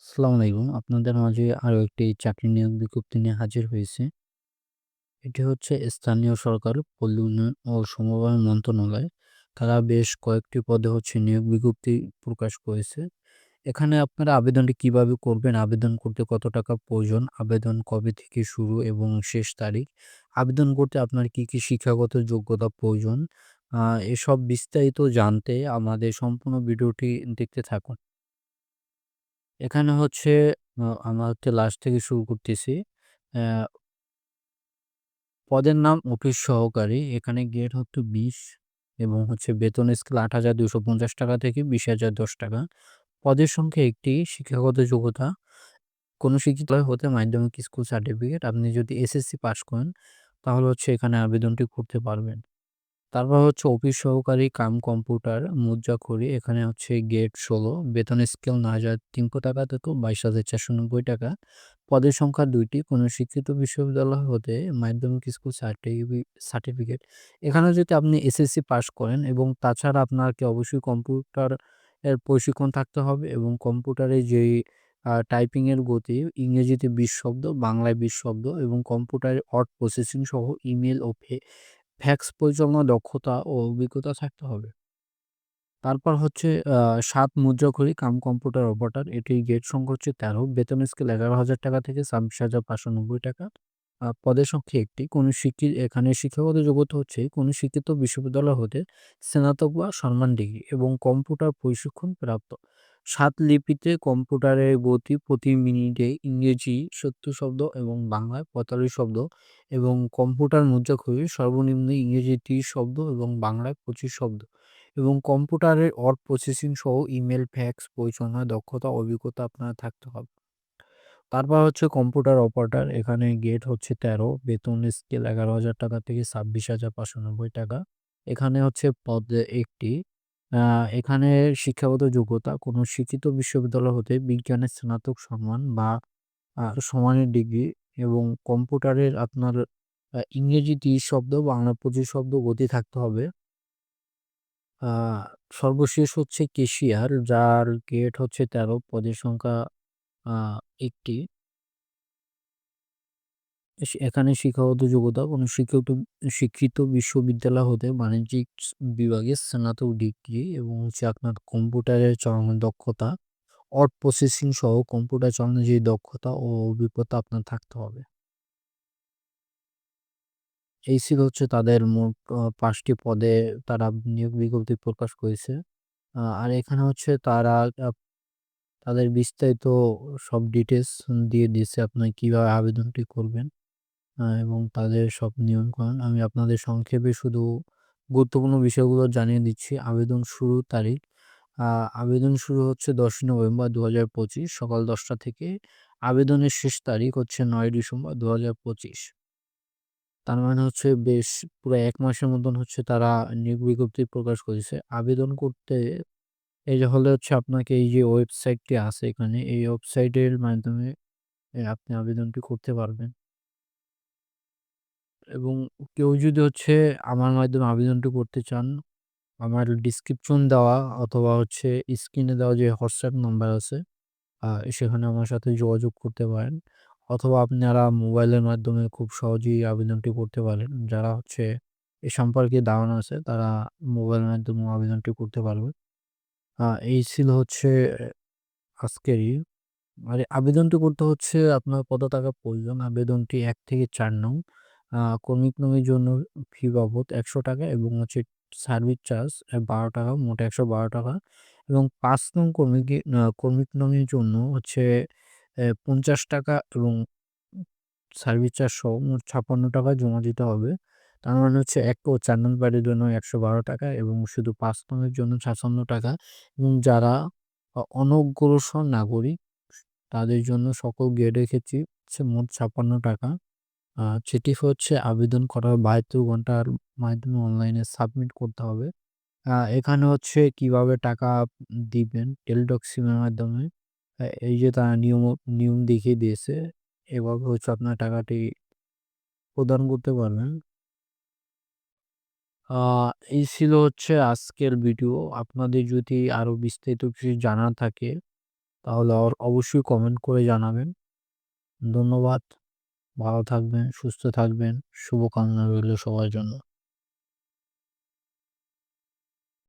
আসসালামু আলাইকুম। আপনাদের মাঝে আরো একটি চাকরি নিয়োগ বিজ্ঞপ্তি নিয়ে হাজির হয়েছি। এটি হচ্ছে স্থানীয় সরকার, পল্লী উন্নয়ন ও সমবায় মন্ত্রণালয়। তারা বেশ কয়েকটি পদে হচ্ছে নিয়োগ বিজ্ঞপ্তি প্রকাশ করেছে। এখানে আপনারা আবেদনটি কিভাবে করবেন, আবেদন করতে কত টাকা প্রয়োজন, আবেদন কবে থেকে শুরু এবং শেষ তারিখ, আবেদন করতে আপনার কি, কি শিক্ষাগত যোগ্যতা প্রয়োজন, এসব বিস্তারিত জানতে আমাদের সম্পূর্ণ ভিডিওটি দেখতে থাকুন। এখানে হচ্ছে আমরা হচ্ছে লাস্ট থেকে শুরু করতেছি। অ্যা পদের নাম অফিস সহকারী। এখানে গ্রেড হচ্ছে 20 এবং হচ্ছে বেতন স্কেল ৳৮,২৫০ থেকে ৳২০,০১০। পদের সংখ্যা ১ টি। শিক্ষাগত যোগ্যতা কোনো শিক্ষিত হতে মাধ্যমিক স্কুল সার্টিফিকেট। আপনি যদি এসএসসি পাস করেন তাহলে হচ্ছে এখানে আবেদনটি করতে পারবেন। তারপর হচ্ছে অফিস সহকারী কাম কম্পিউটার মুদ্রাক্ষরী। এখানে হচ্ছে গ্রেড ১৬, বেতন স্কেল ৳৯,৩০০ থেকে ৳২২,৪৯০। পদের সংখ্যা ২ টি। কোনো শিক্ষিত বিশ্ববিদ্যালয় হতে মাধ্যমিক স্কুল সার্টিফিকেট। এখানে যদি আপনি এসএসসি পাস করেন এবং তাছাড়া আপনাকে অবশ্যই কম্পিউটার এর প্রশিক্ষণ থাকতে হবে এবং কম্পিউটারে যেই টাইপিং এর গতি, ইংরেজিতে ২০ শব্দ, বাংলায় ২০ শব্দ এবং কম্পিউটারে ওয়ার্ড প্রসেসিং সহ ইমেইল ও ফ্যাক্স পরিচালনার দক্ষতা ও অভিজ্ঞতা থাকতে হবে। তারপর হচ্ছে ৭ মুদ্রাক্ষরী কাম কম্পিউটার অপারেটর। এটির গ্রেড সংখ্যা হচ্ছে ১৩, বেতন স্কেল ৳১১,০০০ থেকে ৳২৬,৫৯০। পদের সংখ্যা ১ টি। এখানে শিক্ষাগত যোগ্যতা হচ্ছে কোনো শিক্ষিত বিশ্ববিদ্যালয় হতে স্নাতক বা সম্মান ডিগ্রি এবং কম্পিউটার প্রশিক্ষণ প্রাপ্ত। ৭ লিপিতে কম্পিউটারের গতি প্রতি মিনিটে ইংরেজি ৭০ শব্দ এবং বাংলায় ৪৫ শব্দ এবং কম্পিউটার মুদ্রাক্ষরী সর্বনিম্ন ইংরেজি ৩০ শব্দ এবং বাংলায় ২৫ শব্দ এবং কম্পিউটারের ওয়ার্ড প্রসেসিং সহ ইমেল, ফ্যাক্স পরিচালনায় দক্ষতা ও অভিজ্ঞতা আপনার থাকতে হবে। তারপর হচ্ছে কম্পিউটার অপারেটর। এখানে গ্রেড হচ্ছে ১৩, বেতন স্কেল ৳১১,০০০ থেকে ৳২৬,৫৯০। এখানে হচ্ছে পদ ১ টি। আ এখানে শিক্ষাগত যোগ্যতা কোনো শিক্ষিত বিশ্ববিদ্যালয় হতে বিজ্ঞানের স্নাতক সম্মান বা সমানের ডিগ্রি এবং কম্পিউটারের আপনার ইংরেজি ৩০ শব্দ, বাংলা ২৫ শব্দ গতি থাকতে হবে। আ সর্বশেষ হচ্ছে ক্যাশিয়ার, যার গ্রেড হচ্ছে ১৩, পদের সংখ্যা আ ১ টি। এখানে শিক্ষাগত যোগ্যতা কোনো শিক্ষিত বিশ্ববিদ্যালয় হতে বাণিজ্যিক বিভাগে স্নাতক ডিগ্রি এবং হচ্ছে আপনার কম্পিউটারের চালানোর দক্ষতা, ওয়ার্ড প্রসেসিং সহ কম্পিউটার চালানোর যে দক্ষতা ও অভিজ্ঞতা আপনার থাকতে হবে। এই ছিল হচ্ছে তাদের মোট ৫ টি পদে তারা নিয়োগ বিজ্ঞপ্তি প্রকাশ করেছে। আর এখানে হচ্ছে তারা আ তাদের বিস্তারিত সব ডিটেইলস দিয়ে দিয়েছে আপনি কিভাবে আবেদনটি করবেন এবং তাদের সব নিয়মকানুন। আমি আপনাদের সংক্ষেপে শুধু গুরুত্বপূর্ণ বিষয়গুলো জানিয়ে দিচ্ছি। আবেদন শুরুর তারিখ, আ আবেদন শুরু হচ্ছে ১০ই নভেম্বর ২০২৫ সকাল ১০টা থেকে। আবেদনের শেষ তারিখ হচ্ছে ৯ ডিসেম্বর ২০২৫। তার মানে হচ্ছে বেশ পুরা ১ মাসের মতন হচ্ছে তারা নিয়োগ বিজ্ঞপ্তি প্রকাশ করেছে। আবেদন করতে এই যে হলে হচ্ছে আপনাকে এই যে ওয়েবসাইটটি আছে এখানে, এই ওয়েবসাইটের মাধ্যমে আপনি আবেদনটি করতে পারবেন এবং কেউ যদি হচ্ছে আমার মাধ্যমে আবেদনটি করতে চান, আমার ডেসক্রিপশন দেওয়া অথবা হচ্ছে স্ক্রিনে দেওয়া যে হোয়াটসঅ্যাপ নাম্বার আছে, আ সেখানে আমার সাথে যোগাযোগ করতে পারেন। অথবা আপনারা মোবাইলের মাধ্যমে খুব সহজেই আবেদনটি করতে পারেন। যারা হচ্ছে এ সম্পর্কে ধারণা আছে তারা মোবাইলের মাধ্যমে আবেদনটি করতে পারবে। এই ছিল হচ্ছে আজকেরই। আর এই আবেদনটি করতে হচ্ছে আপনার কত টাকা প্রয়োজন? আবেদনটি ১ থেকে ৪ নং। ক্রমিক নমির জন্য ফি বাবদ ৳১০০ এবং হচ্ছে সার্ভিস চার্জ ৳১২, মোট ৳১১২ এবং ৫ নং ক্রমিক নমির জন্য হচ্ছে ৳৫০ এবং সার্ভিস চার্জ সহ মোট ৳৫৬ জমা দিতে হবে। তার মানে হচ্ছে ১ ও ৪ নং প্যাডের জন্য ৳১১২ এবং শুধু ৫ নং এর জন্য ৳৫৬ এবং যারা অনগ্রসর নাগরিক তাদের জন্য সকল গ্রেডের ক্ষেত্রেই হচ্ছে মোট ৳৫৬। সেটি হচ্ছে আবেদন করার ৭২ ঘন্টার মাধ্যমে অনলাইনে সাবমিট করতে হবে। এখানে হচ্ছে কিভাবে টাকা দিবেন টেলিটক সিমের মাধ্যমে। এই যে তারা নিয়ম দেখিয়ে দিয়েছে। এভাবে হচ্ছে আপনার টাকাটি প্রদান করতে পারবেন। আ এই ছিল হচ্ছে আজকের ভিডিও। আপনাদের যদি আরো বিস্তারিত কিছু জানার থাকে তাহলে অবশ্যই কমেন্ট করে জানাবেন। ধন্যবাদ। ভালো থাকবেন, সুস্থ থাকবেন। শুভকামনা রইল সবার জন্য।